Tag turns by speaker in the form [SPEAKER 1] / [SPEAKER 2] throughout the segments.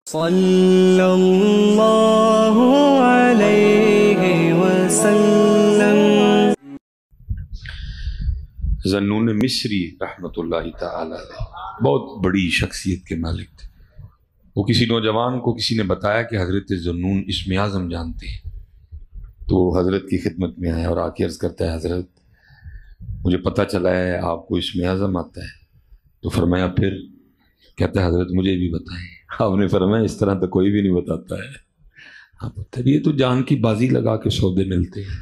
[SPEAKER 1] صلی اللہ علیہ وسلم۔
[SPEAKER 2] ذنون مصری رحمۃ اللہ تعالی علیہ بہت بڑی شخصیت کے مالک تھے۔ وہ کسی نوجوان کو کسی نے بتایا کہ حضرت ذنون اسم اعظم جانتے ہیں، تو حضرت کی خدمت میں آیا اور آ کے عرض کرتا ہے حضرت مجھے پتہ چلا ہے آپ کو اسم اعظم آتا ہے۔ تو فرمایا پھر؟ کہتا ہے حضرت مجھے بھی بتائیں۔ آپ نے فرمایا اس طرح تو کوئی بھی نہیں بتاتا ہے، آپ یہ تو جان کی بازی لگا کے سودے ملتے ہیں۔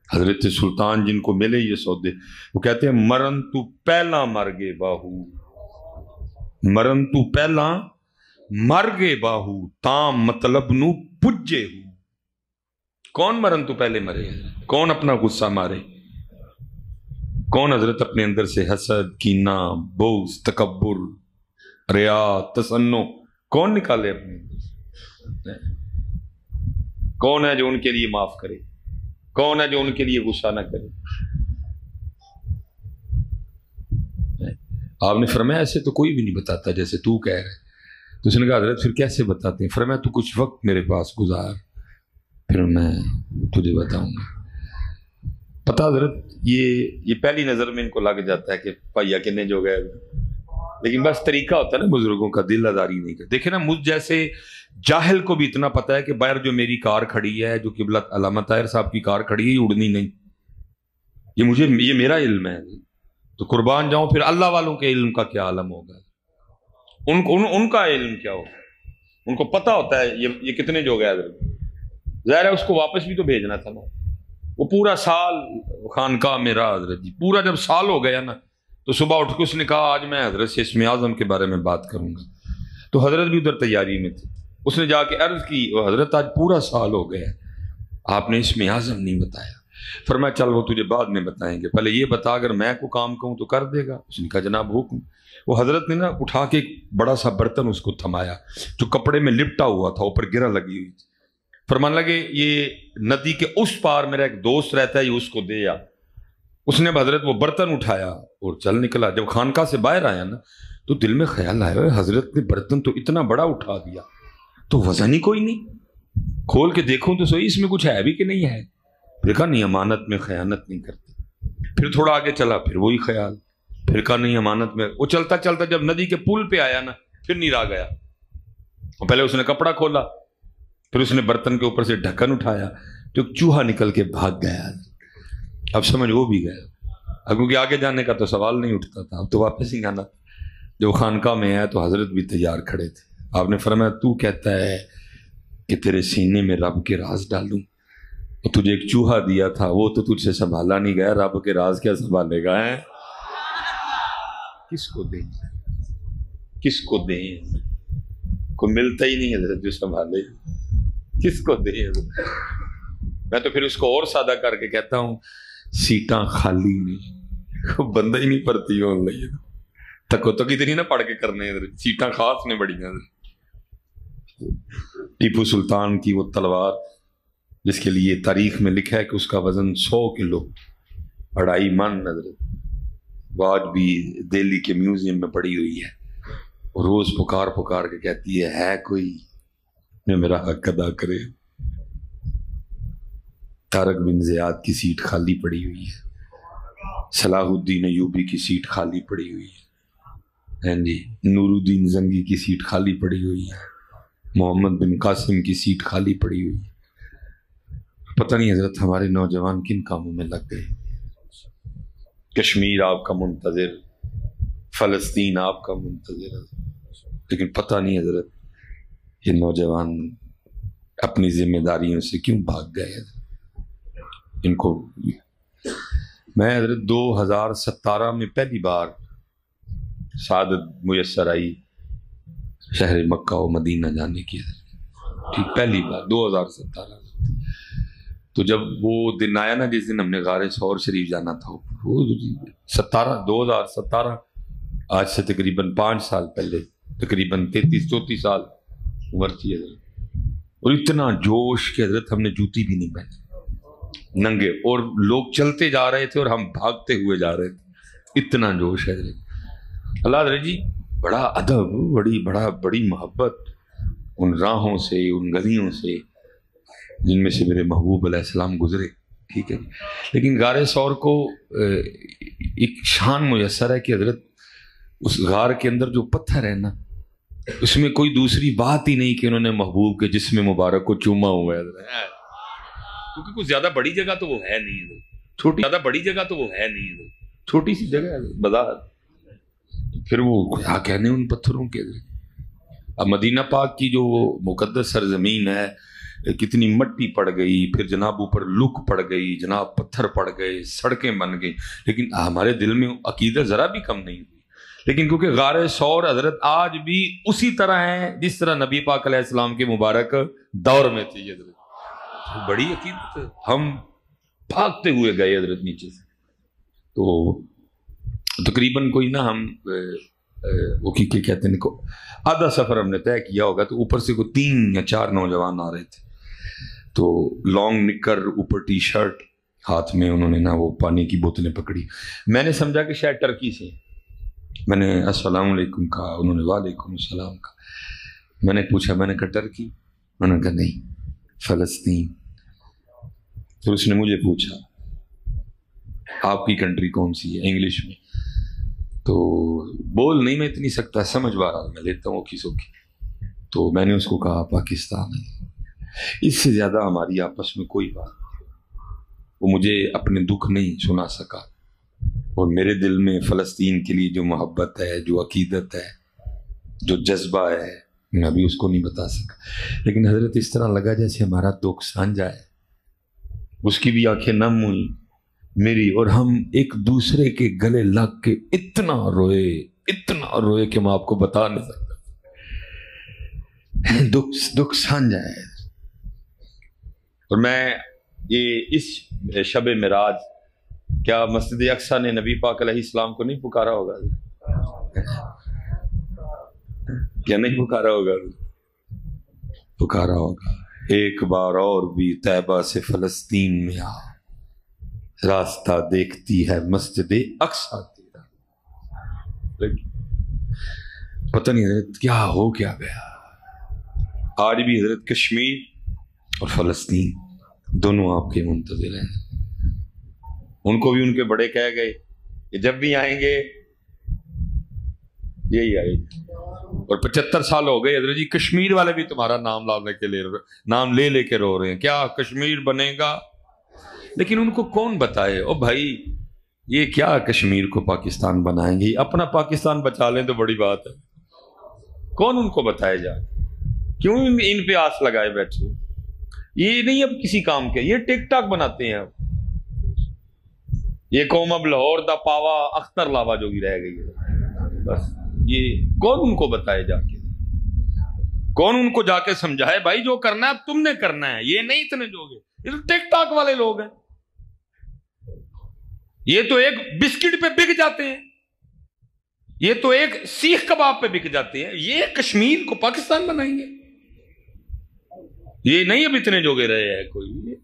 [SPEAKER 2] حضرت سلطان جن کو ملے یہ سودے، وہ کہتے ہیں مرن تو پہلا مر گے باہو، مرن تو پہلا مر گے باہو تام مطلب نو پجے ہو۔ کون مرن تو پہلے مرے؟ کون اپنا غصہ مارے؟ کون حضرت اپنے اندر سے حسد، کینہ، بغض، تکبر، ریا، تسنع کون نکالے اپنے؟ کون ہے جو ان کے لیے معاف کرے؟ کون ہے جو ان کے لیے غصہ نہ کرے؟ آپ نے فرمایا ایسے تو کوئی بھی نہیں بتاتا جیسے تو کہہ رہے۔ تو اس نے کہا حضرت پھر کیسے بتاتے ہیں؟ فرمایا تو کچھ وقت میرے پاس گزار، پھر میں تجھے بتاؤں گا۔ پتہ حضرت یہ پہلی نظر میں ان کو لگ جاتا ہے کہ پائیا کنے جو گئے، لیکن بس طریقہ ہوتا ہے نا بزرگوں کا، دل آزاری نہیں کرتے۔ دیکھیں نا مجھ جیسے جاہل کو بھی اتنا پتا ہے کہ باہر جو میری کار کھڑی ہے، جو قبلہ علامہ طاہر صاحب کی کار کھڑی ہے، یہ اڑنی نہیں، یہ میرا علم ہے۔ تو قربان جاؤں پھر اللہ والوں کے علم کا کیا عالم ہوگا، ان کا علم کیا ہوگا؟ ان کو پتا ہوتا ہے یہ کتنے جو گئے حضرت۔ ظاہر ہے اس کو واپس بھی تو بھیجنا تھا نا۔ وہ پورا سال خانقاہ میں رہا حضرت جی، پورا جب سال ہو گیا نا تو صبح اٹھ کے اس نے کہا آج میں حضرت سے اسم اعظم کے بارے میں بات کروں گا۔ تو حضرت بھی ادھر تیاری میں تھے، اس نے جا کے عرض کی حضرت آج پورا سال ہو گیا آپ نے اسم اعظم نہیں بتایا۔ فرمایا چل وہ تجھے بعد میں بتائیں گے، پہلے یہ بتا اگر میں کو کام کہوں تو کر دے گا؟ اس نے کہا جناب حکم۔ وہ حضرت نے نا اٹھا کے ایک بڑا سا برتن اس کو تھمایا جو کپڑے میں لپٹا ہوا تھا، اوپر گرہ لگی ہوئی تھی۔ فرمان لگے یہ ندی کے اس پار میرا ایک دوست رہتا ہے، یہ اس کو دے یا۔ اس نے حضرت وہ برتن اٹھایا اور چل نکلا۔ جب خانقاہ سے باہر آیا نا تو دل میں خیال آیا حضرت نے برتن تو اتنا بڑا اٹھا دیا تو وزن ہی کوئی نہیں، کھول کے دیکھوں تو صحیح اس میں کچھ ہے بھی کہ نہیں ہے۔ دیکھا نہیں امانت میں خیانت نہیں کرتے۔ پھر تھوڑا آگے چلا پھر وہی خیال، پھر کہا نہیں امانت میں۔ وہ چلتا چلتا جب ندی کے پل پہ آیا نا پھر نہیں رہ گیا۔ پہلے اس نے کپڑا کھولا، پھر اس نے برتن کے اوپر سے ڈھکن اٹھایا تو ایک چوہا نکل کے بھاگ گیا۔ اب سمجھ وہ بھی گیا، کیونکہ آگے جانے کا تو سوال نہیں اٹھتا تھا، اب تو واپس ہی آنا۔ جب خانقاہ میں آیا تو حضرت بھی تیار کھڑے تھے۔ آپ نے فرمایا تو کہتا ہے کہ تیرے سینے میں رب کے راز ڈالوں، اور تجھے ایک چوہا دیا تھا وہ تو تجھ سے سنبھالا نہیں گیا، رب کے راز کیا سنبھالے گا؟ ہے کس کو دیں، کس کو دیں؟ کوئی ملتا ہی نہیں حضرت جو سنبھالے، کس کو دیں حضرت؟ میں تو پھر اس کو اور سادہ کر کے کہتا ہوں سیٹاں خالی نہیں، بندہ ہی نہیں پڑتی ہو لئی تکو تک اتنی نہ پڑھ کے کرنے، سیٹاں خاص نے بڑی ہیں۔ ٹیپو سلطان کی وہ تلوار جس کے لیے تاریخ میں لکھا ہے کہ اس کا وزن 100 کلو 2.5 من حضرت، وہ آج بھی دہلی کے میوزیم میں پڑی ہوئی ہے۔ روز پکار پکار کے کہتی ہے کوئی جو میرا حق ادا کرے۔ طارق بن زیاد کی سیٹ خالی پڑی ہوئی ہے، صلاح الدین ایوبی کی سیٹ خالی پڑی ہوئی ہے، جی نور الدین زنگی کی سیٹ خالی پڑی ہوئی ہے، محمد بن قاسم کی سیٹ خالی پڑی ہوئی ہے۔ پتہ نہیں حضرت ہمارے نوجوان کن کاموں میں لگ گئے۔ کشمیر آپ کا منتظر، فلسطین آپ کا منتظر، لیکن پتہ نہیں حضرت یہ نوجوان اپنی ذمہ داریوں سے کیوں بھاگ گئے حضرت۔ ان کو میں حضرت 2017 میں پہلی بار سعادت میسر آئی شہر مکہ و مدینہ جانے کی، ٹھیک پہلی بار 2017۔ تو جب وہ دن آیا نا جس دن ہم نے غار ثور شریف جانا تھا، وہ 2017 آج سے تقریباً 5 سال پہلے، تقریباً 33-34 سال عمر تھی حضرت، اور اتنا جوش کہ حضرت ہم نے جوتی بھی نہیں پہنی، ننگے، اور لوگ چلتے جا رہے تھے اور ہم بھاگتے ہوئے جا رہے تھے، اتنا جوش ہے حضرت۔ اللہ حضرت جی بڑا ادب، بڑی محبت، ان راہوں سے، ان گلیوں سے جن میں سے میرے محبوب علیہ السلام گزرے، ٹھیک ہے. لیکن غار ثور کو ایک شان میسر ہے کہ حضرت اس غار کے اندر جو پتھر ہے نا، اس میں کوئی دوسری بات ہی نہیں کہ انہوں نے محبوب کے جسم مبارک کو چوما ہوا ہے. کیونکہ کوئی زیادہ بڑی جگہ تو وہ ہے نہیں، زیادہ بڑی جگہ تو وہ ہے نہیں، چھوٹی سی جگہ ہے بازار. پھر وہ کیا کہنے ان پتھروں کے. اب مدینہ پاک کی جو مقدس سرزمین ہے، کتنی مٹی پڑ گئی، پھر جناب اوپر لک پڑ گئی، جناب پتھر پڑ گئے، سڑکیں بن گئی، لیکن ہمارے دل میں عقیدت ذرا بھی کم نہیں ہوئی. لیکن کیونکہ غار ثور حضرت آج بھی اسی طرح ہے جس طرح نبی پاک علیہ السلام کے مبارک دور میں تھی. حضرت بڑی عقیدت ہے. ہم بھاگتے ہوئے گئے حضرت نیچے سے، تو تقریباً کوئی نا ہم وہ کی کہتے ہیں کو آدھا سفر ہم نے طے کیا ہوگا، تو اوپر سے کوئی 3 یا 4 نوجوان آ رہے تھے. تو لانگ نکر، اوپر ٹی شرٹ، ہاتھ میں انہوں نے نا وہ پانی کی بوتلیں پکڑی. میں نے سمجھا کہ شاید ٹرکی سے. میں نے السلام علیکم کہا، انہوں نے وعلیکم السلام کہا. میں نے پوچھا، میں نے کہا ٹرکی؟ انہوں نے کہا نہیں، فلسطین. پھر اس نے مجھے پوچھا آپ کی کنٹری کون سی ہے، انگلش میں. تو بول نہیں میں اتنی سکتا، سمجھ بارہ میں لیتا ہوں اوکھی سوکھی. تو میں نے اس کو کہا پاکستان ہے. اس سے زیادہ ہماری آپس میں کوئی بات نہیں. وہ مجھے اپنے دکھ نہیں سنا سکا، اور میرے دل میں فلسطین کے لیے جو محبت ہے، جو عقیدت ہے، جو جذبہ ہے، میں ابھی اس کو نہیں بتا سکا. لیکن حضرت اس طرح لگا جیسے ہمارا دکھ سانجھا ہے. اس کی بھی آنکھیں نم ہوئی میری، اور ہم ایک دوسرے کے گلے لگ کے اتنا روئے کہ میں آپ کو بتا نہیں سکتا. دکھ سانجھا ہے. اور میں یہ اس شب معراج، کیا مسجد اقصیٰ نے نبی پاک علیہ السلام کو نہیں پکارا ہوگا؟ کیا نہیں پکارا ہوگا؟ پکارا ہوگا. ایک بار اور بھی طیبہ سے فلسطین میں آ، راستہ دیکھتی ہے مسجد اقصیٰ تیرا. پتہ نہیں حضرت کیا ہو کیا گیا. آج بھی حضرت کشمیر اور فلسطین دونوں آپ کے منتظر ہیں. ان کو بھی ان کے بڑے کہہ گئے کہ جب بھی آئیں گے یہی آئے گی. اور 75 سال ہو گئے حضرت جی، کشمیر والے بھی تمہارا نام نام لے کے رو رہے ہیں، کیا کشمیر بنے گا؟ لیکن ان کو کون بتائے؟ او بھائی یہ کیا کشمیر کو پاکستان بنائیں گے؟ اپنا پاکستان بچا لیں تو بڑی بات ہے. کون ان کو بتائے جائے؟ کیوں ان پہ آس لگائے بیٹھے؟ یہ نہیں اب کسی کام کے، یہ ٹک ٹاک بناتے ہیں. اب یہ قوم اب لاہور دا پاوا اختر لاوا جو بھی رہ گئی ہے بس. یہ کون ان کو بتائے جا کے؟ کون ان کو جا کے سمجھائے بھائی جو کرنا ہے اب تم نے کرنا ہے، یہ نہیں اتنے جو گے. یہ تو ٹک ٹاک والے لوگ ہیں. یہ تو ایک بسکٹ پہ بک جاتے ہیں، یہ تو ایک سیخ کباب پہ بک جاتے ہیں. یہ کشمیر کو پاکستان بنائیں گے؟ یہ نہیں اب اتنے جوگے رہے ہیں. کوئی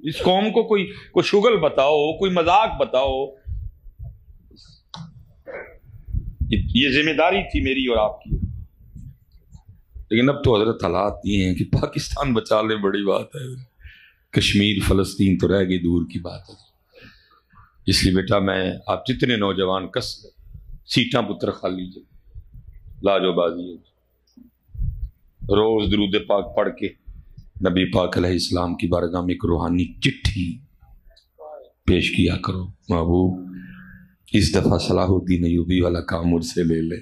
[SPEAKER 2] اس قوم کو کوئی شغل بتاؤ، کوئی مذاق بتاؤ. یہ ذمہ داری تھی میری اور آپ کی. لیکن اب تو حضرت حالات یہ ہیں کہ پاکستان بچا لیں بڑی بات ہے، کشمیر فلسطین تو رہ گئی دور کی بات ہے. اس لیے بیٹا میں آپ جتنے نوجوان کس سیٹاں پتر خالی جو لاجو بازی ہے، روز درود پاک پڑھ کے نبی پاک علیہ السلام کی بارگاہ میں ایک روحانی چٹھی پیش کیا کرو. محبوب اس دفعہ صلاح الدین ایوبی والا کام مجھ سے لے لے.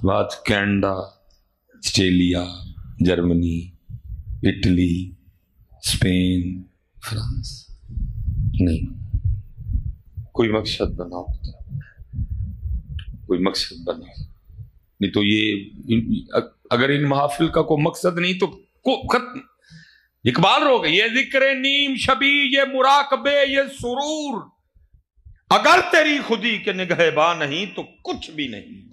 [SPEAKER 2] بات Canada, Australia, Germany, Italy, Spain, France نہیں. کوئی مقصد بناؤ، کوئی مقصد بناؤ. نہیں تو یہ اگر ان محافل کا کوئی مقصد نہیں تو ختم. اقبال رو گئے، یہ ذکر نیم شبی، یہ مراقبے، یہ سرور، اگر تیری خودی کے نگہباں نہیں تو کچھ بھی نہیں.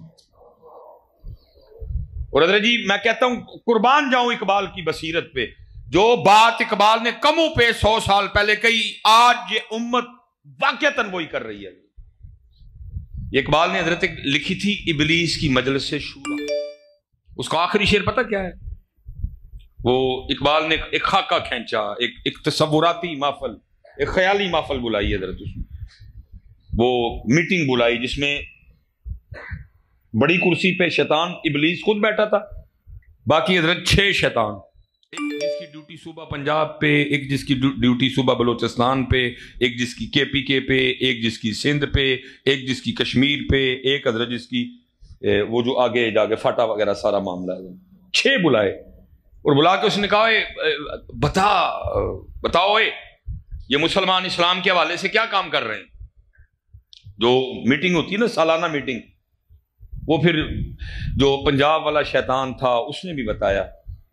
[SPEAKER 2] اور حضرت جی میں کہتا ہوں قربان جاؤں اقبال کی بصیرت پہ. جو بات اقبال نے کموں پہ 100 سال پہلے کہی، آج یہ امت واقعتاً وہی کر رہی ہے. یہ اقبال نے حضرت لکھی تھی ابلیس کی مجلس سے شورا. اس کا آخری شعر پتہ کیا ہے؟ وہ اقبال نے ایک خاکہ کھینچا، ایک تصوراتی محفل، ایک خیالی محفل بلائی حضرت، اس میں وہ میٹنگ بلائی جس میں بڑی کرسی پہ شیطان ابلیس خود بیٹھا تھا، باقی حضرت 6 شیطان، ایک جس کی ڈیوٹی صوبہ پنجاب پہ، ایک جس کی ڈیوٹی صوبہ بلوچستان پہ، ایک جس کی KPK پہ، ایک جس کی سندھ پہ، ایک جس کی کشمیر پہ، ایک حضرت جس کی وہ جو آگے جا کے فاٹا وغیرہ سارا معاملہ ہے، 6 بلائے، اور بلا کے اس نے کہا بتاؤ یہ مسلمان اسلام کے حوالے سے کیا کام کر رہے ہیں؟ جو میٹنگ ہوتی ہے نا سالانہ میٹنگ، وہ پھر جو پنجاب والا شیطان تھا اس نے بھی بتایا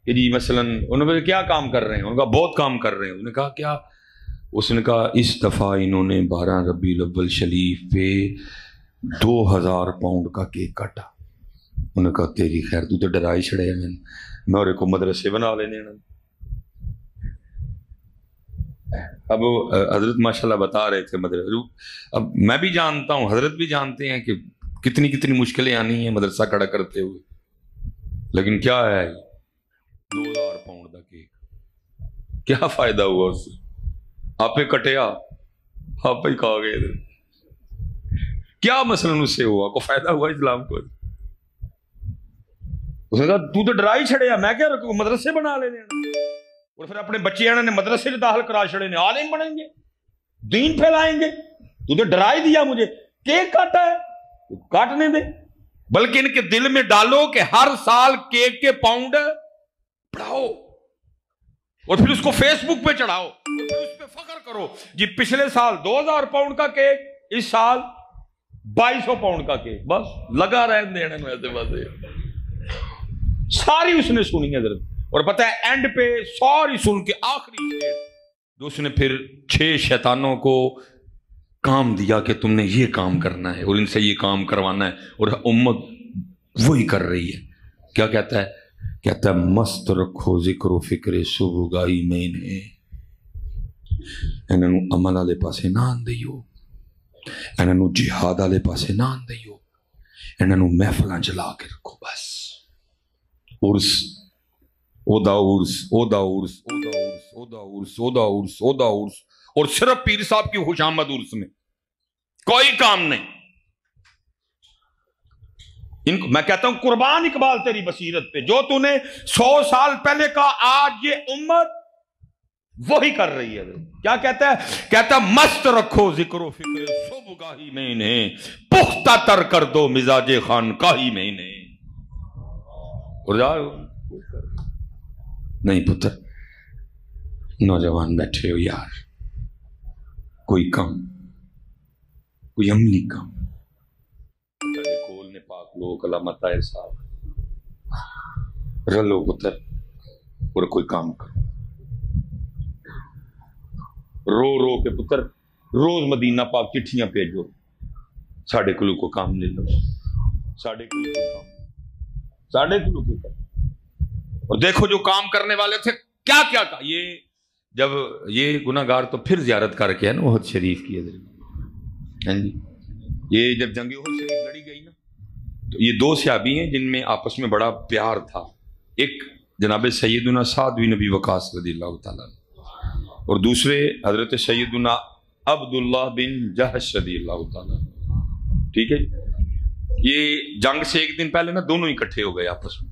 [SPEAKER 2] کہ جی مثلا انہوں نے کیا کام کر رہے ہیں، انہوں نے کہا بہت کام کر رہے ہیں، انہوں نے کہا کیا؟ اس نے کہا اس دفعہ انہوں نے 12 ربیع الاول شریف پہ 2000 پاؤنڈ کا کیک کاٹا۔ انہوں نے کہا تیری خیر، تو ڈرائی چھڑے ہیں میں اور کو مدرسے بنا لینے۔ اب حضرت ماشاءاللہ بتا رہے تھے مدرسے، اب میں بھی جانتا ہوں، حضرت بھی جانتے ہیں کہ کتنی مشکلیں آنی ہیں مدرسہ کھڑا کرتے ہوئے، لیکن کیا ہے 2000 پاؤنڈ کا کیک، کیا فائدہ ہوا اس سے؟ آپ ہی کٹیا، آپ ہی کھا گئے، کیا مثلا اس سے ہوا؟ کو فائدہ ہوا اسلام کو؟ اس نے کہا تو ڈرائی چھڑیا، میں کیا رکھوں، مدرسے بنا لینے، اور پھر اپنے بچے نے مدرسے سے داخل کرا چھڑے نے، عالم بنیں گے، دین پھیلائیں گے، تو ڈرائی دیا مجھے، کیک کاٹا ہے تو کاٹنے دے، بلکہ ان کے دل میں ڈالو کہ ہر سال کیک کے پاؤنڈ بڑھاؤ، اور پھر اس کو فیس بک پہ چڑھاؤ، اور پھر اس پہ فخر کرو جی پچھلے سال 2000 پاؤنڈ کا کیک، اس سال 2200 پاؤنڈ کا کیک، بس لگا رہنے دینے میں ایسے باتیں ساری اس نے سنی حضرت، اور پتہ ہے اینڈ پہ ساری سن کے آخری شعر جو اس نے پھر 6 شیطانوں کو کام دیا کہ تم نے یہ کام کرنا ہے اور ان سے یہ کام کروانا ہے، اور امت وہی کر رہی ہے۔ کیا کہتا ہے مست رکھو ذکر و فکر صبح گاہی میں نے، انہوں عمل والے پاسے نہ آندئیو، انہوں جہاد والے پاسے نہ آندئیو، انہوں محفلاں چلا کے رکھو، بس عرس اودا عرس اودا عرس اودا عرس اودا عرس اودا عرس اودا عرس، اور صرف پیر صاحب کی خوشامد عرس میں، کوئی کام نہیں۔ میں کہتا ہوں قربان اقبال تیری بصیرت پہ، جو تو نے 100 سال پہلے کا آج یہ امت وہی کر رہی ہے۔ کیا کہتا ہے مست رکھو ذکر و فکر صبح گاہی میں نے، پختہ تر کر دو مزاج خانقاہی میں نے، اور جاؤ نہیں پتر، نوجوان بیٹھے ہو یار، کوئی کم، کوئی عملی کم کھولنے پاک لوگ علامہ طاہر صاحب رلو پتر اور کوئی کام کرو، رو کے پتر روز مدینہ پاک چٹھیاں بھیجو، ساڑھے کلو کو کام لے لو، ساڑھے کلو کو کام، ساڑھے کلو کو کام، اور دیکھو جو کام کرنے والے تھے کیا کیا کہا۔ یہ جب یہ گناہگار تو پھر زیارت کر کے ہے نا احد شریف کی، ہاں جی، یہ جب جنگ احد شریف لڑی گئی نا تو یہ 2 صحابی ہیں جن میں آپس میں بڑا پیار تھا، ایک جناب سیدنا سعد بن نبی وقاص رضی اللہ تعالیٰ اور دوسرے حضرت سیدنا عبداللہ بن جہش رضی اللہ تعالیٰ، ٹھیک ہے۔ یہ جنگ سے ایک دن پہلے نا دونوں اکٹھے ہو گئے آپس میں،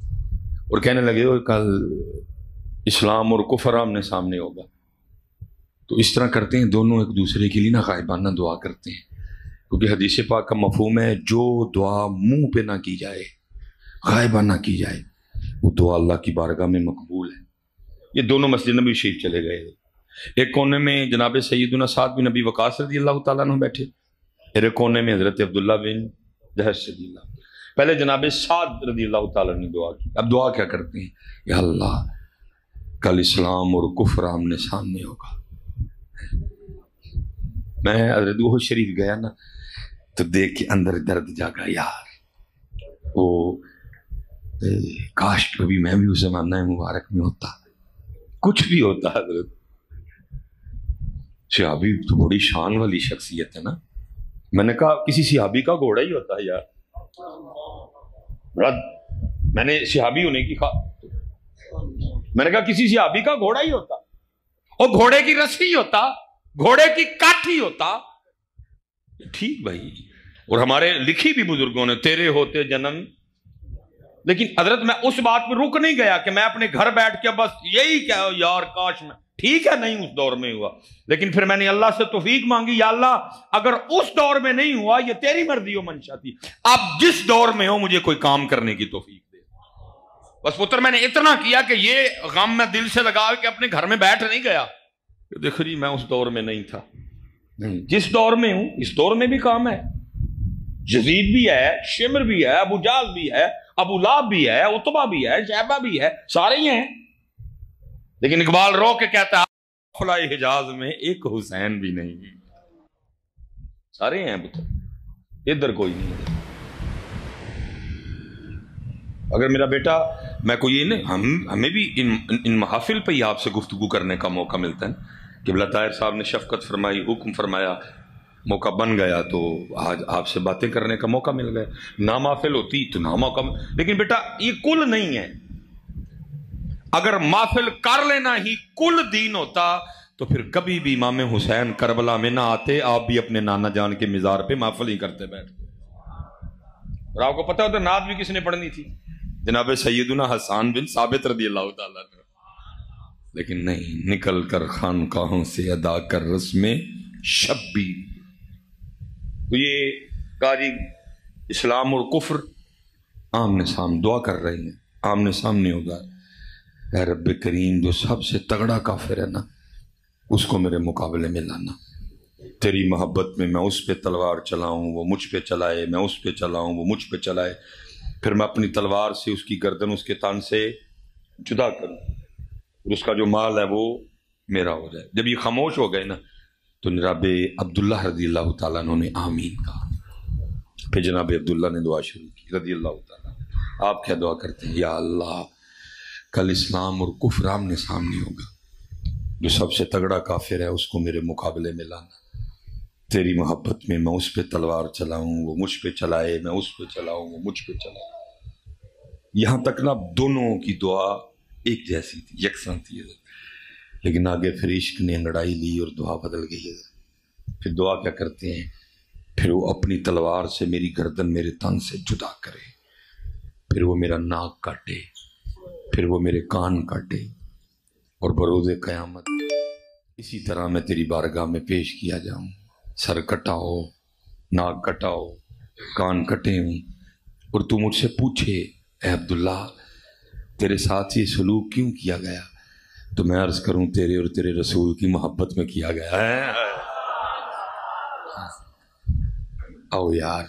[SPEAKER 2] اور کہنے لگے کل اسلام اور کفر آمنے سامنے ہوگا، تو اس طرح کرتے ہیں دونوں ایک دوسرے کے لیے نا غائبانہ دعا کرتے ہیں، کیونکہ حدیث پاک کا مفہوم ہے جو دعا منہ پہ نہ کی جائے، غائبانہ کی جائے، وہ دعا اللہ کی بارگاہ میں مقبول ہے۔ یہ دونوں مسجد نبی شریف چلے گئے، ایک کونے میں جناب سیدنا سعد بن نبی وقاص رضی اللہ تعالیٰ عنہ بیٹھے، ایک کونے میں حضرت عبداللہ بن جہش رضی اللہ۔ پہلے جناب سعد رضی اللہ تعالیٰ نے دعا کی، اب دعا کیا کرتے ہیں؟ یا اللہ کل اسلام اور کفر آمنے سامنے ہوگا۔ میں حضرت احد شریف گیا نا تو دیکھ کے اندر درد جاگا، یار وہ کاش کبھی میں بھی اس زمانہ مبارک میں ہوتا، کچھ بھی ہوتا۔ حضرت صحابی تو بڑی شان والی شخصیت ہے نا، میں نے کہا کسی صحابی کا گھوڑا ہی ہوتا ہے یار، بڑا میں نے صحابی ہونے کی میں نے کہا کسی صحابی کا گھوڑا ہی ہوتا، اور گھوڑے کی رسی ہوتا، گھوڑے کی کاٹھی ہوتا. ٹھیک بھائی، اور ہمارے لکھی بھی بزرگوں نے تیرے ہوتے جنم. لیکن حضرت میں اس بات پہ رک نہیں گیا کہ میں اپنے گھر بیٹھ کے بس یہی کہا یار کاش میں، ٹھیک ہے نہیں اس دور میں ہوا، لیکن پھر میں نے اللہ سے توفیق مانگی، یا اللہ اگر اس دور میں نہیں ہوا یہ تیری مرضی و منشا تھی، اب جس دور میں ہو مجھے کوئی کام کرنے کی توفیق دے. بس پتر میں نے اتنا کیا کہ یہ غم میں دل سے لگا کے اپنے گھر میں بیٹھ نہیں گیا. دیکھو جی میں اس دور میں نہیں تھا، نہیں جس دور میں ہوں اس دور میں بھی کام ہے. یزید بھی ہے، شمر بھی ہے، ابو جہل بھی ہے، ابو لہب بھی ہے، عتبہ بھی ہے، شیبہ بھی ہے، سارے ہی ہیں. لیکن اقبال رو کے کہتا ہے فلاح حجاز میں ایک حسین بھی نہیں، سارے ہیں پتر، ادھر کوئی نہیں ہے. اگر میرا بیٹا میں کوئی یہ نہیں، ہمیں بھی ان محافل پہ ہی آپ سے گفتگو کرنے کا موقع ملتا ہے کہ بلا طاہر صاحب نے شفقت فرمائی، حکم فرمایا، موقع بن گیا تو آج آپ سے باتیں کرنے کا موقع مل گیا. نہ محفل ہوتی تو نہ موقع لیکن بیٹا یہ کل نہیں ہے. اگر محفل کر لینا ہی کل دین ہوتا تو پھر کبھی بھی امام حسین کربلا میں نہ آتے، آپ بھی اپنے نانا جان کے مزار پہ محفل ہی کرتے بیٹھتے. اور آپ کو پتا ہوتا نعت بھی کس نے پڑھنی تھی؟ جناب سیدنا حسان بن ثابت رضی اللہ تعالیٰ عنہ. لیکن نہیں، نکل کر خانقاہوں سے ادا کر رسم شبی. تو یہ کہا جی اسلام اور کفر آمنے سامنے دعا کر رہے ہیں، آمنے سامنے ہوگا. اے رب کریم جو سب سے تگڑا کافر ہے نا اس کو میرے مقابلے میں لانا. تیری محبت میں میں اس پہ تلوار چلاؤں وہ مجھ پہ چلائے، میں اس پہ چلاؤں وہ مجھ پہ چلائے، پھر میں اپنی تلوار سے اس کی گردن اس کے تان سے جدا کروں اور اس کا جو مال ہے وہ میرا ہو جائے. جب یہ خاموش ہو گئے نا تو جناب عبداللہ رضی اللہ تعالیٰ عنہ نے آمین کہا. پھر جناب عبداللہ نے دعا شروع کی رضی اللہ تعالیٰ. آپ کیا دعا کرتے ہیں؟ یا اللہ کل اسلام اور کفر آمنے سامنے ہوگا، جو سب سے تگڑا کافر ہے اس کو میرے مقابلے میں لانا. تیری محبت میں میں اس پہ تلوار چلاؤں وہ مجھ پہ چلائے، میں اس پہ چلاؤں وہ مجھ پہ چلائے. یہاں تک نا دونوں کی دعا ایک جیسی تھی، یکساں تھی. لیکن آگے پھر عشق نے انگڑائی لی اور دعا بدل گئی. پھر دعا کیا کرتے ہیں؟ پھر وہ اپنی تلوار سے میری گردن میرے تن سے جدا کرے، پھر وہ میرا ناک کاٹے، پھر وہ میرے کان کاٹے، اور بروز قیامت اسی طرح میں تیری بارگاہ میں پیش کیا جاؤں. سر کٹا ہو، ناک کٹا ہو، کان کٹے ہوں، اور تو مجھ سے پوچھے اے عبداللہ تیرے ساتھ یہ سلوک کیوں کیا گیا؟ تو میں عرض کروں تیرے اور تیرے رسول کی محبت میں کیا گیا ہے. آؤ یار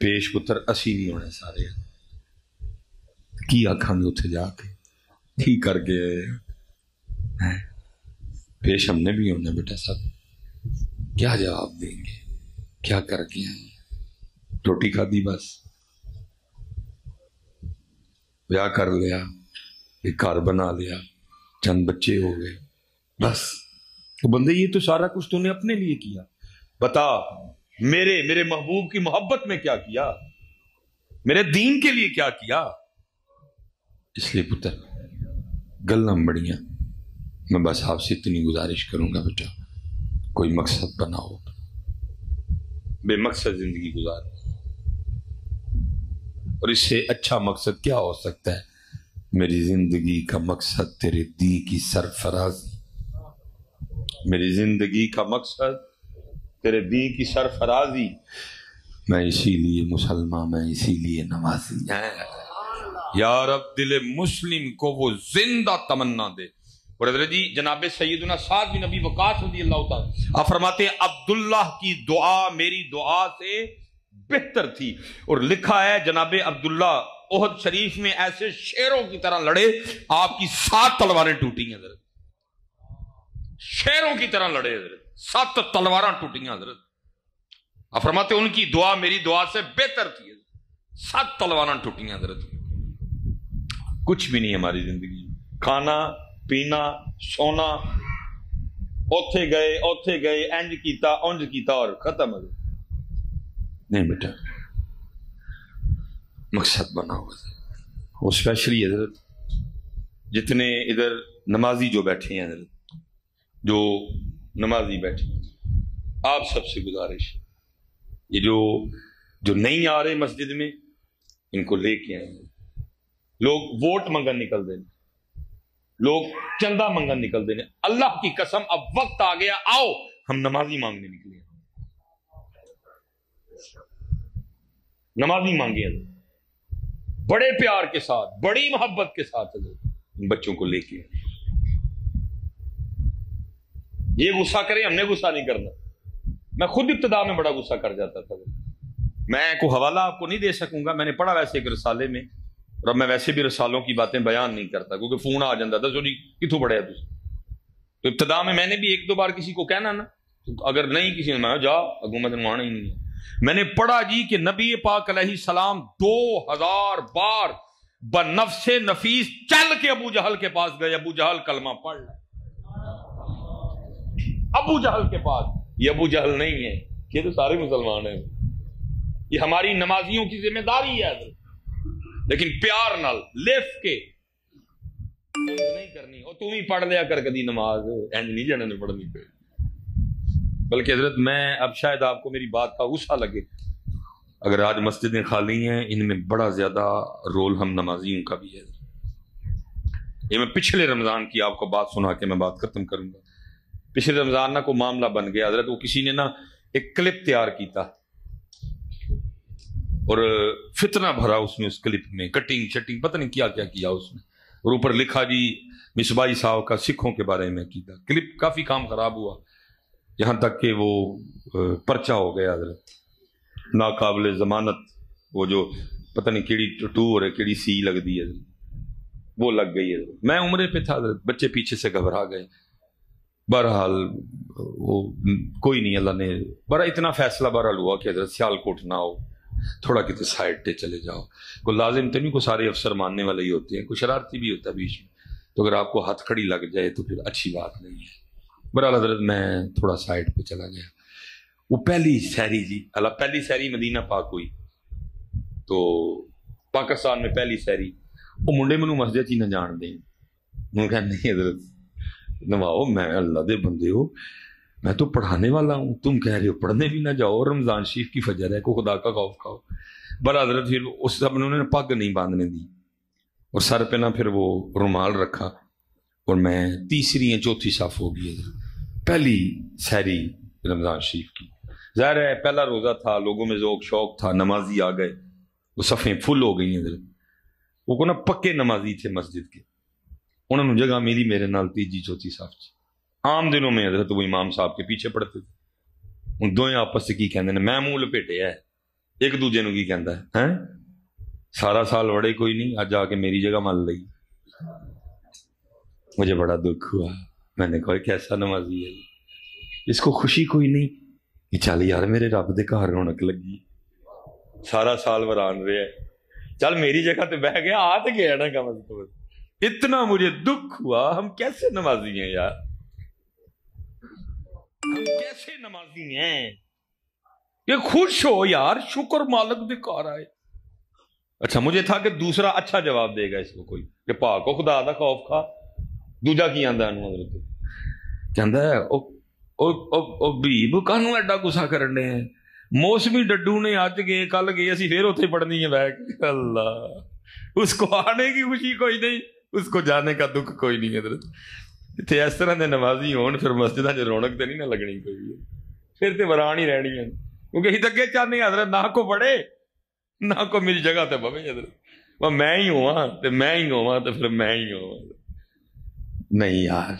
[SPEAKER 2] پیش پتر اسی نہیں ہونے سارے کی آنکھاں میں اتھے جا کے ٹھیک کر کے پیش ہم نے بھی ہونا. بیٹا سب کیا جواب دیں گے؟ کیا کر کے آئیں؟ روٹی کھا دی، بس بیاہ کر لیا، ایک گھر بنا لیا، چند بچے ہو گئے، بس. تو بندے یہ تو سارا کچھ تو نے اپنے لیے کیا. بتا میرے محبوب کی محبت میں کیا کیا؟ میرے دین کے لیے کیا کیا؟ اس لیے پتر گلاں بڑیاں، میں بس آپ سے اتنی گزارش کروں گا بیٹا کوئی مقصد بناؤ، بے مقصد زندگی گزار. اور اس سے اچھا مقصد کیا ہو سکتا ہے؟ میری زندگی کا مقصد تیرے دی کی سرفرازی، میری زندگی کا مقصد تیرے دی کی سرفرازی. میں اسی لیے مسلمان، میں اسی لیے نمازی. یا رب دل مسلم کو وہ زندہ تمنا دے. اور حضرت جی جناب سیدنا سعد بن ابی وقاص رضی اللہ تعالیٰ آپ فرماتے ہیں عبداللہ کی دعا میری دعا سے بہتر تھی. اور لکھا ہے جناب عبداللہ احد شریف میں ایسے شیروں کی طرح لڑے، آپ کی 7 تلواریں ٹوٹی ہیں حضرت. شیروں کی طرح لڑے حضرت، 7 تلواریں ٹوٹی ہیں حضرت. آپ فرماتے ہیں ان کی دعا میری دعا سے بہتر تھی. 7 تلواریں ٹوٹی ہیں حضرت. کچھ بھی نہیں ہماری زندگی، کھانا پینا سونا، اوتھے گئے انج کیتا اور ختم. نہیں بیٹا مقصد بناؤ. وہ اسپیشلی حضرت جتنے ادھر نمازی جو بیٹھے ہیں حضرت، جو نمازی بیٹھے ہیں، آپ سب سے گزارش، یہ جو نہیں آ رہے مسجد میں ان کو لے کے آئیں۔ لوگ ووٹ منگن نکل دیں، لوگ چندہ منگن نکل دیں، اللہ کی قسم اب وقت آ گیا، آؤ ہم نمازی مانگنے نکلے، نمازی مانگے بڑے پیار کے ساتھ، بڑی محبت کے ساتھ ان بچوں کو لے کے۔ یہ غصہ کریں، ہم نے غصہ نہیں کرنا، میں خود ابتدا میں بڑا غصہ کر جاتا تھا، میں کوئی حوالہ آپ کو نہیں دے سکوں گا، میں نے پڑھا ویسے ایک رسالے میں، اور اب میں ویسے بھی رسالوں کی باتیں بیان نہیں کرتا کیونکہ فون آ جاتا تھا، جی کتوں پڑھے تو ابتدا میں نے بھی ایک دو بار کسی کو کہنا نا، اگر نہیں کسی نے میں جا اگوں میں آنا ہی نہیں ہے، میں نے پڑھا جی کہ نبی پاک علیہ السلام 2000 بار بنفس نفیس چل کے ابو جہل کے پاس گئے، ابو جہل کلمہ پڑھ لے، ابو جہل کے پاس، یہ ابو جہل نہیں ہے، یہ تو سارے مسلمان ہیں، یہ ہماری نمازیوں کی ذمہ داری ہے، لیکن پیار نال لف کے نہیں کرنی، اور تم ہی پڑھ لیا کر کدی نماز، اینج نہیں جانا نے پڑھنی پہ، بلکہ حضرت میں اب شاید آپ کو میری بات کا غصہ لگے، اگر آج مسجدیں خالی ہیں ان میں بڑا زیادہ رول ہم نمازیوں کا بھی ہے۔ یہ میں پچھلے رمضان کی آپ کو بات سنا کے میں بات ختم کروں گا۔ پچھلے رمضان نہ کو معاملہ بن گیا حضرت، وہ کسی نے نا ایک کلپ تیار کیتا اور فتنہ بھرا اس میں، اس کلپ میں کٹنگ شٹنگ پتہ نہیں کیا کیا اس میں، اور اوپر لکھا جی مصباحی صاحب کا سکھوں کے بارے میں کیتا، کلپ کافی کام خراب ہوا، یہاں تک کہ وہ پرچہ ہو گیا حضرت، ناقابل ضمانت، وہ جو پتہ نہیں کیڑی ٹو اور کیڑی سی لگ دی ہے وہ لگ گئی ہے۔ میں عمرے پہ تھا حضرت، بچے پیچھے سے گھبرا گئے، بہرحال وہ کوئی نہیں، اللہ نے بڑا اتنا فیصلہ بہرحال ہوا کہ حضرت سیالکوٹ نہ ہو، تھوڑا کتنے سائڈ پہ چلے جاؤ، کوئی لازم تو نہیں، کوئی سارے افسر ماننے والے ہی ہوتے ہیں، کوئی شرارتی بھی ہوتا ہے بیچ میں، تو اگر آپ کو ہاتھ کھڑی لگ جائے تو پھر اچھی بات نہیں ہے۔ بہرحال حضرت میں تھوڑا سائڈ پہ چلا گیا، وہ پہلی سحری جی اللہ، پہلی سحری مدینہ پاک ہوئی تو پاکستان میں پہلی سحری، وہ منڈے منو مسجد ہی نہ جان دیں، انہوں نے کہا نہیں حضرت نواؤ، میں اللہ دے بندے ہو، میں تو پڑھانے والا ہوں، تم کہہ رہے ہو پڑھنے بھی نہ جاؤ، رمضان شریف کی فجر ہے، کو خدا کا خوف کھاؤ۔ بڑا حضرت پھر اس سب انہوں نے پگ نہیں باندھنے دی اور سر پہ نہ پھر وہ رومال رکھا، اور میں تیسری یا چوتھی صف ہو گئی پہلی سحری رمضان شریف کی۔ ظاہر ہے پہلا روزہ تھا، لوگوں میں ذوق شوق تھا، نمازی آ گئے، وہ صفیں فل ہو گئی ہیں حضرت، وہ کو نا پکے نمازی تھے مسجد کے، انہوں نے جگہ میری میرے نال تیجی چوتھی صف چ۔ عام دنوں میں حضرت وہ امام صاحب کے پیچھے پڑھتے تھے، ان دوئیں آپس سے کی کہندے نے، میں منہ لپیٹے ہے، ایک دوجے نو کی کہندا ہے ہیں سارا سال وڑے کوئی نہیں، آج آ کے میری جگہ مان لئی۔ مجھے بڑا دکھ ہوا، میں نے کہا کیسا نمازی ہے، اس کو خوشی کوئی نہیں کہ چل یار میرے رب دے گھر رونق لگی، سارا سال وران رہے ہے، چل میری جگہ تے بہ گیا، آ تے گیا نا کم از کم۔ اتنا مجھے دکھ ہوا، ہم کیسے نمازی ہیں یار، ہم کیسے نمازی ہیں، یہ خوش ہو یار، شکر مالک دے کار آئے۔ اچھا مجھے تھا کہ دوسرا اچھا جواب دے گا اس کو کوئی کہ پاک و خدا دا خوف کھا، دوجا کی آندا انہوں حضرت کہندا ہے او بیب کانوں ایڈا غصہ کرنے ہیں، موسمی ڈڈو نے اج گئے کل گئے، اسی پھر اتنے پڑھنی ہے بیٹھ، اللہ اس کو آنے کی خوشی کوئی نہیں، اس کو جانے کا دکھ کوئی نہیں حضرت۔ اتنے اس طرح دے نمازی ہون پھر مسجداں چ رونق تے نہیں نہ لگنی کوئی بھی، پھر تے وران ہی رہنی ہے، کیونکہ ہی تک چاہنے حضرت نہ کو پڑھے نہ کو میری جگہ تے بوے حضرت، وہ میں ہی ہوا تے میں ہی ہوا تے پھر میں ہی ہوا۔ نہیں یار،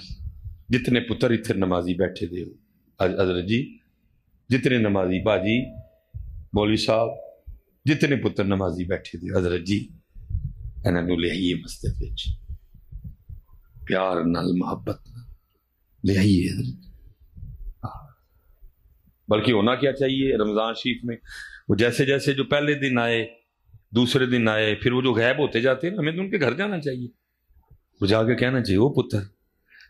[SPEAKER 2] جتنے پتر اتنے نمازی بیٹھے دے حضرت جی، جتنے نمازی باجی مولوی صاحب، جتنے پتر نمازی بیٹھے دے حضرت جی، انہاں نوں لے آئیے مسجد وچ، پیار نال محبت لے آئیے حضرت۔ بلکہ ہونا کیا چاہیے رمضان شریف میں، وہ جیسے جیسے جو پہلے دن آئے، دوسرے دن آئے، پھر وہ جو غائب ہوتے جاتے ہیں، ہمیں تو ان کے گھر جانا چاہیے، وہ جا کے کہنا چاہیے وہ پتر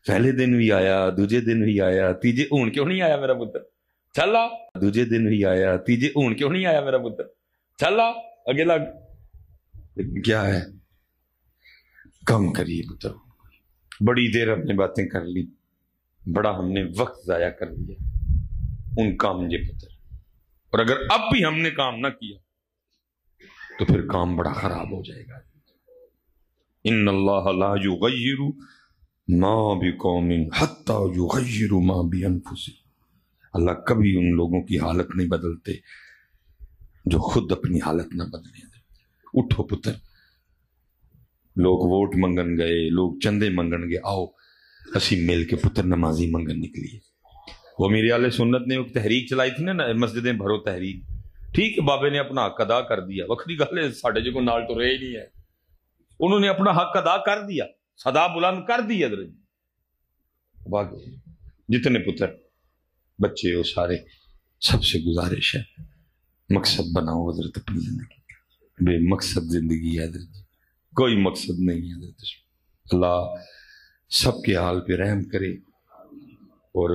[SPEAKER 2] پہلے دن بھی آیا، دوجے دن بھی آیا، تیجے ہون کیوں نہیں آیا میرا پتر، چل آ، دوجے دن بھی آیا، تیجے ہون کیوں نہیں آیا میرا پتر، چل آ اگے لگ۔ لیکن کیا ہے کم کریے پتر. بڑی دیر ہم نے باتیں کر لی, بڑا ہم نے وقت ضائع کر لیا ان کام یہ پتر. اور اگر اب بھی ہم نے کام نہ کیا تو پھر کام بڑا خراب ہو جائے گا. ان اللہ لا یغیر ما بقوم حتی یغیروا ما بانفسہم. اللہ کبھی ان لوگوں کی حالت نہیں بدلتے جو خود اپنی حالت نہ بدلیں. اٹھو پتر, لوگ ووٹ منگن گئے, لوگ چندے منگن گئے, آؤ اسی مل کے پتر نمازی منگن نکلیے. وہ میرے اہل سنت نے ایک تحریک چلائی تھی نا, مسجدیں بھرو تحریک. ٹھیک ہے, بابے نے اپنا حق ادا کر دیا, وکری گل ہے ساڈے جو نال تو رہے ہی نہیں ہے. انہوں نے اپنا حق ادا کر دیا, صدا بلند کر دی. حضرت جتنے پتر بچے ہو سارے, سب سے گزارش ہے مقصد بناؤ حضرت اپنی زندگی. بے مقصد زندگی ہے حضرت, کوئی مقصد نہیں ہے حضرت. اللہ سب کے حال پہ رحم کرے اور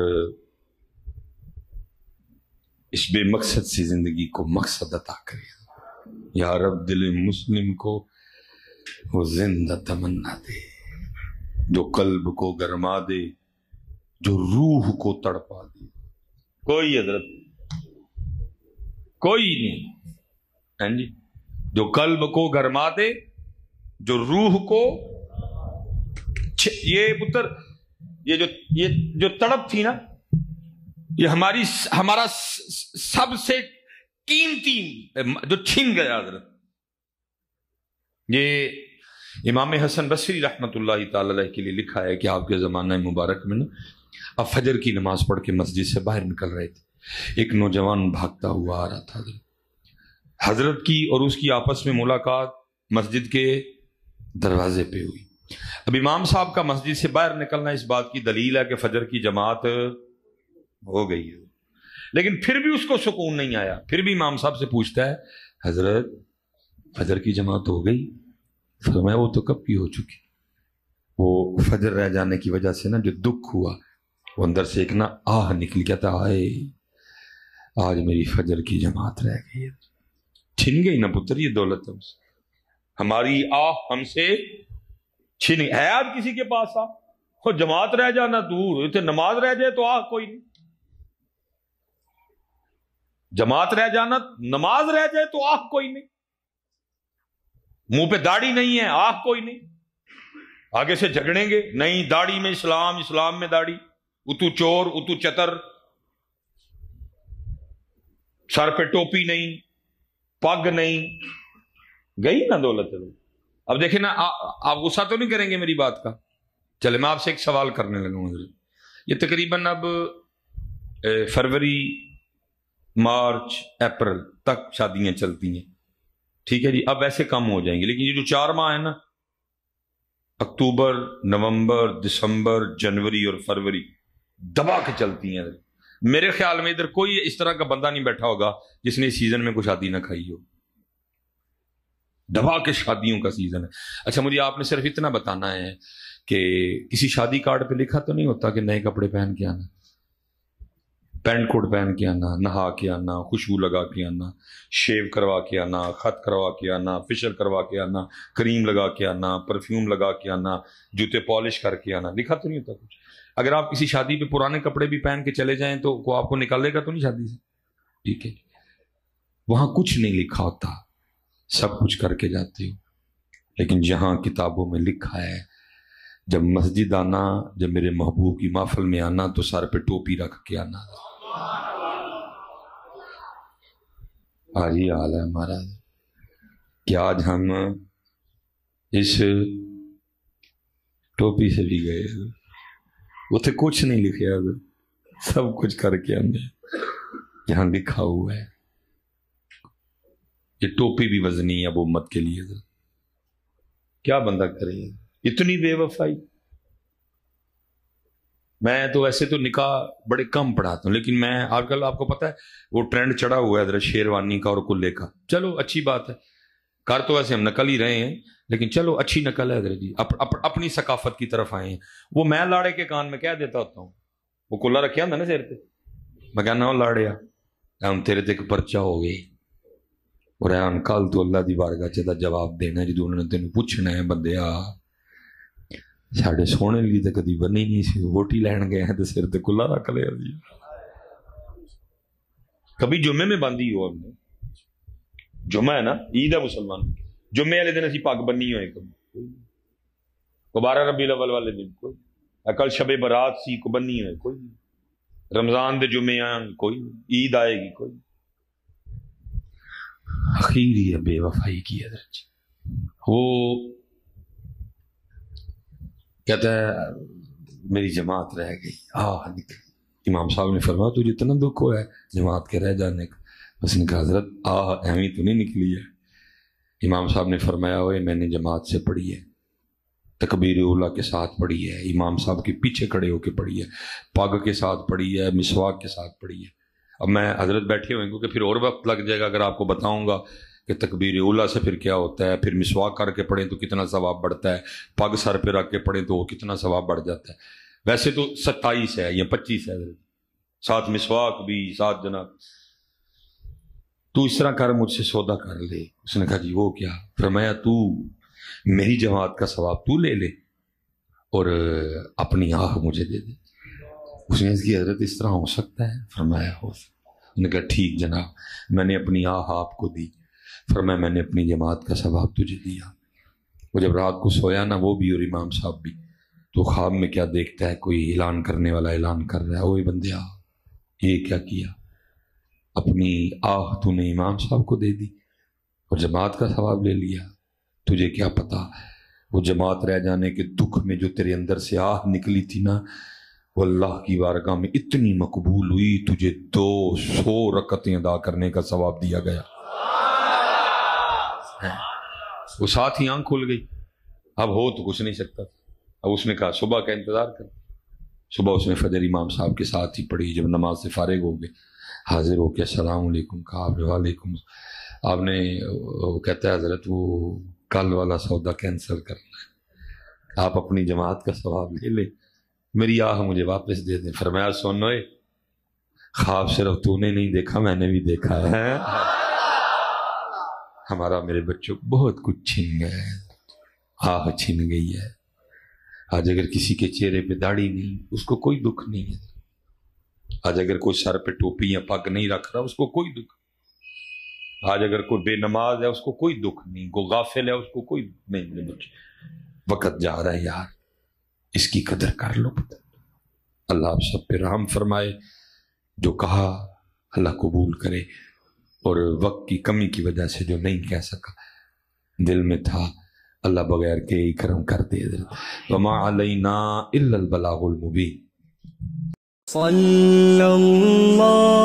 [SPEAKER 2] اس بے مقصد سی زندگی کو مقصد عطا کرے. یا رب دل مسلم کو وہ زندہ تمنا دے, جو قلب کو گرما دے, جو روح کو تڑپا دے. کوئی حضرت کوئی نہیں ہاں جی, جو قلب کو گرما دے, جو روح کو. یہ پتر یہ جو تڑپ تھی نا, یہ ہمارا سب سے قیمتی جو چھن گیا حضرت. یہ امام حسن بصری رحمت اللہ تعالی علیہ کے لیے لکھا ہے کہ آپ کے زمانہ مبارک میں نا اب فجر کی نماز پڑھ کے مسجد سے باہر نکل رہے تھے. ایک نوجوان بھاگتا ہوا آ رہا تھا. حضرت کی اور اس کی آپس میں ملاقات مسجد کے دروازے پہ ہوئی. اب امام صاحب کا مسجد سے باہر نکلنا اس بات کی دلیل ہے کہ فجر کی جماعت ہو گئی ہے, لیکن پھر بھی اس کو سکون نہیں آیا. پھر بھی امام صاحب سے پوچھتا ہے, حضرت فجر کی جماعت ہو گئی؟ فرمایا وہ تو کب کی ہو چکی. وہ فجر رہ جانے کی وجہ سے نا جو دکھ ہوا, وہ اندر سے ایک نا آہ نکل گیا تھا, آئے آج میری فجر کی جماعت رہ گئی. چھن گئی نا پتر یہ دولت ہم سے, ہماری آہ ہم سے چھن گئی. ہے آج کسی کے پاس آہ؟ اور جماعت رہ جانا دور, اتنے نماز رہ جائے تو آہ کوئی نہیں. جماعت رہ جانا, نماز رہ جائے تو آہ کوئی نہیں. منہ پہ داڑھی نہیں ہے, آہ کوئی نہیں. آگے سے جھگڑیں گے, نہیں داڑھی میں اسلام, اسلام میں داڑھی, اتو چور اتو چتر, سر پہ ٹوپی نہیں, پگ نہیں, گئی نا دولت. اب دیکھیں نا, آپ غصہ تو نہیں کریں گے میری بات کا؟ چلے میں آپ سے ایک سوال کرنے لگا ہوں. یہ تقریباً اب فروری مارچ اپریل تک شادیاں چلتی ہیں, ٹھیک ہے جی. اب ایسے کم ہو جائیں گے, لیکن یہ جو 4 ماہ ہیں نا, اکتوبر, نومبر, دسمبر, جنوری اور فروری دبا کے چلتی ہیں. میرے خیال میں ادھر کوئی اس طرح کا بندہ نہیں بیٹھا ہوگا جس نے اس سیزن میں کوئی شادی نہ کھائی ہو. دبا کے شادیوں کا سیزن ہے. اچھا مجھے آپ نے صرف اتنا بتانا ہے کہ کسی شادی کارڈ پہ لکھا تو نہیں ہوتا کہ نئے کپڑے پہن کے آنا, پینٹ کوٹ پہن کے آنا, نہا کے آنا, خوشبو لگا کے آنا, شیو کروا کے آنا, خط کروا کے آنا, فیشل کروا کے آنا, کریم لگا کے آنا, پرفیوم لگا کے آنا, جوتے پالش کر کے آنا. لکھا تو نہیں ہوتا کچھ. اگر آپ کسی شادی پہ پرانے کپڑے بھی پہن کے چلے جائیں تو آپ کو نکالے گا تو نہیں شادی سے, ٹھیک ہے. وہاں کچھ نہیں لکھا ہوتا, سب کچھ کر کے جاتے ہو. لیکن جہاں کتابوں میں لکھا ہے جب مسجد آنا, جب میرے محبوب کی محفل میں آنا تو سر پہ ٹوپی رکھ کے آنا. آج یہ حال ہے ہمارا کہ آج ہم اس ٹوپی سے بھی گئے, اتنے کچھ نہیں لکھے, سب کچھ کر کے ہم نے یہاں لکھا ہوا ہے. یہ ٹوپی بھی وزنی ہے اب امت کے لیے. کیا بندہ کرے اتنی بے وفائی. میں تو ایسے تو نکاح بڑے کم پڑھاتا ہوں, لیکن میں آج کل آپ کو پتا ہے وہ ٹرینڈ چڑھا ہوا ہے حضرت شیروانی کا اور کلے کا. چلو اچھی بات ہے, کر تو ایسے ہم نقل ہی رہے ہیں, لیکن چلو اچھی نقل ہے حضرت جی, اپنی ثقافت کی طرف آئے ہیں. وہ میں لاڑے کے کان میں کہہ دیتا ہوتا ہوں, وہ کلا رکھیا ہوں نا سر پہ, میں کہنا ہوں لاڑیا ہم تیرے تے پرچہ ہو گئے اور کل تو اللہ دی بارگاہ چ جواب دینا جدوں انہوں نے تینوں پوچھنا ہے بندیا ساڑے سونے لی تو کدی بنی نہیں سی، ووٹی لین گئے ہیں تو سر تے کلا رکھ لیا جی۔ کبھی جمعے میں باندھی ہو ہم نے، جمعہ ہے نا، عید ہے مسلمان، جمعے والے دن اسی پگ بنی ہوئے کبھی، 12 ربیع الاول والے دن کوئی، کل شب برات سی کو بنی ہوئے کوئی، رمضان دے جمعے آن کوئی، عید آئے گی کوئی۔ اخیر یہ بے وفائی کی حضرت جی۔ وہ کہتا ہے میری جماعت رہ گئی، نکلی۔ امام صاحب نے فرمایا تجھے اتنا دکھ ہوا ہے جماعت کے رہ جانے کا؟ اس نے کہا حضرت اہمی تو نہیں نکلی ہے۔ امام صاحب نے فرمایا ہوئے میں نے جماعت سے پڑھی ہے، تکبیر اولیٰ کے ساتھ پڑھی ہے، امام صاحب کے پیچھے کھڑے ہو کے پڑھی ہے، پاگ کے ساتھ پڑھی ہے، مسواک کے ساتھ پڑھی ہے۔ اب میں حضرت بیٹھے ہوئے کیونکہ پھر اور وقت لگ جائے گا اگر آپ کو بتاؤں گا کہ تکبیر اولیٰ سے پھر کیا ہوتا ہے، پھر مسواک کر کے پڑھیں تو کتنا ثواب بڑھتا ہے، پگ سر پہ رکھ کے پڑھیں تو وہ کتنا ثواب بڑھ جاتا ہے۔ ویسے تو 27 ہے یا 25 ہے حضرت، ساتھ مسواک بھی، ساتھ جناب تو اس طرح کر مجھ سے سودا کر لے۔ اس نے کہا جی وہ کیا؟ فرمایا تو میری جماعت کا ثواب تو لے لے اور اپنی آہ مجھے دے دے۔ اس نے کی حضرت اس طرح ہو سکتا ہے؟ فرمایا ہو سکتا۔ انہوں نے کہا ٹھیک جناب، میں نے اپنی آہ آپ کو دی۔ فرمایا میں نے اپنی جماعت کا ثواب تجھے دیا۔ وہ جب رات کو سویا نا، وہ بھی اور امام صاحب بھی، تو خواب میں کیا دیکھتا ہے؟ کوئی اعلان کرنے والا اعلان کر رہا ہے، اوے بندیا یہ کیا کیا؟ اپنی آہ تو نے امام صاحب کو دے دی اور جماعت کا ثواب لے لیا۔ تجھے کیا پتا وہ جماعت رہ جانے کے دکھ میں جو تیرے اندر سے آہ نکلی تھی نا، وہ اللہ کی بارگاہ میں اتنی مقبول ہوئی، تجھے 200 رکعتیں ادا کرنے کا ثواب دیا گیا۔ وہ ساتھ ہی آنکھ کھل گئی، اب ہو تو کچھ نہیں سکتا۔ اب اس نے کہا صبح کا انتظار کر۔ صبح اس نے فجر امام صاحب کے ساتھ ہی پڑھی۔ جب نماز سے فارغ ہو گئے، حاضر ہو کے السلام علیکم کہا، وعلیکم۔ آپ نے وہ کہتا ہے حضرت وہ کل والا سودا کینسل کرنا ہے، آپ اپنی جماعت کا ثواب لے لیں، میری آہ مجھے واپس دے دیں۔ فرمایا سنوئے، خواب صرف تو نے نہیں دیکھا، میں نے بھی دیکھا ہے۔ ہمارا میرے بچوں بہت کچھ چھن گیا ہے، آہ چھن گئی ہے۔ آج اگر کسی کے چہرے پہ داڑھی نہیں، اس کو کوئی دکھ نہیں ہے۔ آج اگر کوئی سر پہ ٹوپی یا پگ نہیں رکھ رہا، اس کو کوئی دکھ۔ آج اگر کوئی بے نماز ہے، اس کو کوئی دکھ نہیں، کوئی غافل ہے، اس کو کوئی نہیں۔ میرے بچے وقت جا رہا ہے یار، اس کی قدر کر لو۔ اللہ آپ سب پہ رحم فرمائے۔ جو کہا اللہ قبول کرے، اور وقت کی کمی کی وجہ سے جو نہیں کہہ سکا، دل میں تھا، اللہ بغیر کے ہی کرم کر دے۔ وما علینا الا البلاغ المبین۔
[SPEAKER 1] صلی اللہ